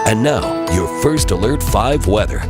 And now, your First Alert 5 weather.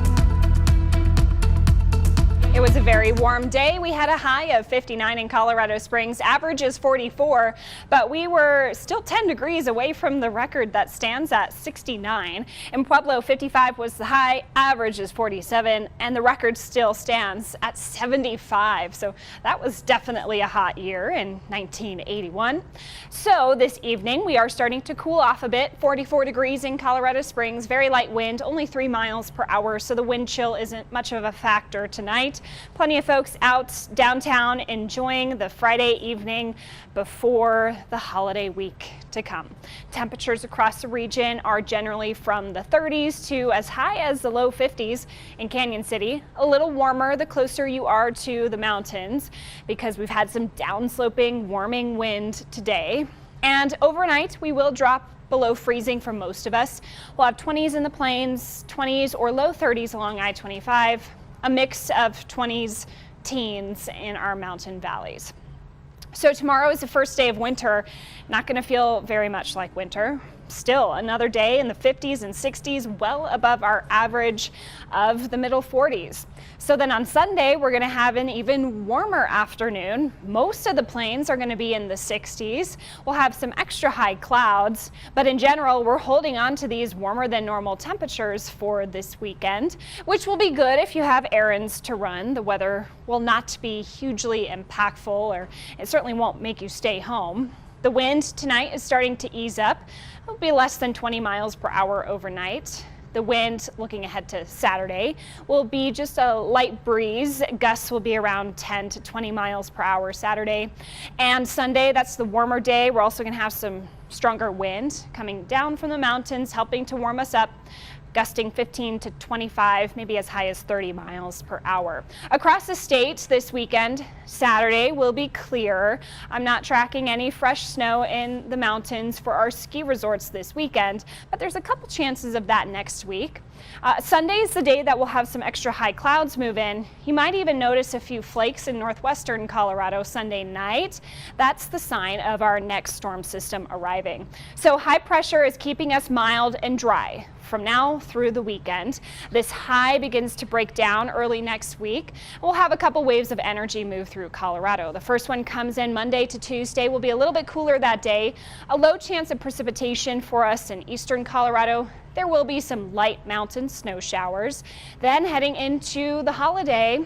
It was a very warm day. We had a high of 59 in Colorado Springs. Average is 44, but we were still 10 degrees away from the record that stands at 69. In Pueblo, 55 was the high. Average is 47, and the record still stands at 75. So that was definitely a hot year in 1981. So this evening, we are starting to cool off a bit. 44 degrees in Colorado Springs. Very light wind, only 3 miles per hour. So the wind chill isn't much of a factor tonight. Plenty of folks out downtown enjoying the Friday evening before the holiday week to come. Temperatures across the region are generally from the 30s to as high as the low 50s in Canyon City. A little warmer the closer you are to the mountains because we've had some downsloping, warming wind today. And overnight we will drop below freezing for most of us. We'll have 20s in the plains, 20s or low 30s along I-25. A mix of 20s, teens in our mountain valleys. So tomorrow is the first day of winter. Not going to feel very much like winter. Still another day in the 50s and 60s, well above our average of the middle 40s. So then on Sunday, we're going to have an even warmer afternoon. Most of the plains are going to be in the 60s. We'll have some extra high clouds, but in general, we're holding on to these warmer than normal temperatures for this weekend, which will be good if you have errands to run. The weather will not be hugely impactful, or it certainly won't make you stay home. The wind tonight is starting to ease up. It'll be less than 20 miles per hour overnight. The wind, looking ahead to Saturday, will be just a light breeze. Gusts will be around 10 to 20 miles per hour Saturday. And Sunday, that's the warmer day. We're also going to have some stronger wind coming down from the mountains, helping to warm us up. Gusting 15 to 25, maybe as high as 30 miles per hour. Across the state this weekend, Saturday will be clear. I'm not tracking any fresh snow in the mountains for our ski resorts this weekend, but there's a couple chances of that next week. Sunday is the day that we'll have some extra high clouds move in. You might even notice a few flakes in northwestern Colorado Sunday night. That's the sign of our next storm system arriving. So high pressure is keeping us mild and dry from now through the weekend. This high begins to break down early next week. We'll have a couple waves of energy move through Colorado. The first one comes in Monday to Tuesday. Will be a little bit cooler that day. A low chance of precipitation for us in eastern Colorado. There will be some light mountain snow showers. Then heading into the holiday,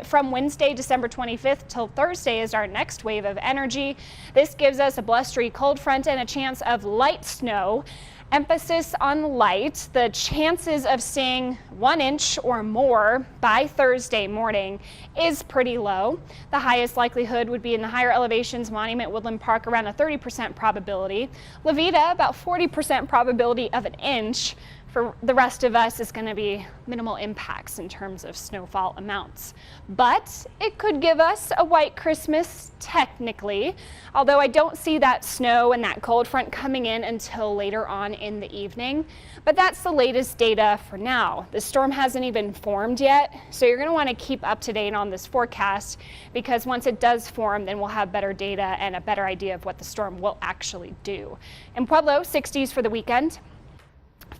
from Wednesday, December 25th till Thursday is our next wave of energy. This gives us a blustery cold front and a chance of light snow. Emphasis on light. The chances of seeing 1 inch or more by Thursday morning is pretty low. The highest likelihood would be in the higher elevations, Monument, Woodland Park, around a 30% probability. La Veta, about 40% probability of 1 inch. For the rest of us, it's going to be minimal impacts in terms of snowfall amounts. But it could give us a white Christmas, technically, although I don't see that snow and that cold front coming in until later on in the evening. But that's the latest data for now. The storm hasn't even formed yet, so you're going to want to keep up to date on this forecast, because once it does form, then we'll have better data and a better idea of what the storm will actually do. In Pueblo, 60s for the weekend.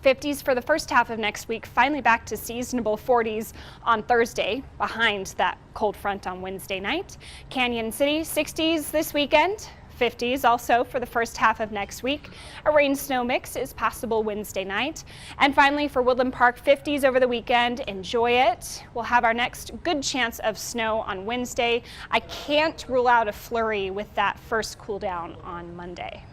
50s for the first half of next week, finally back to seasonable 40s on Thursday behind that cold front on Wednesday night. Canyon City, 60s this weekend. 50s also for the first half of next week. A rain-snow mix is possible Wednesday night. And finally for Woodland Park, 50s over the weekend. Enjoy it. We'll have our next good chance of snow on Wednesday. I can't rule out a flurry with that first cool down on Monday.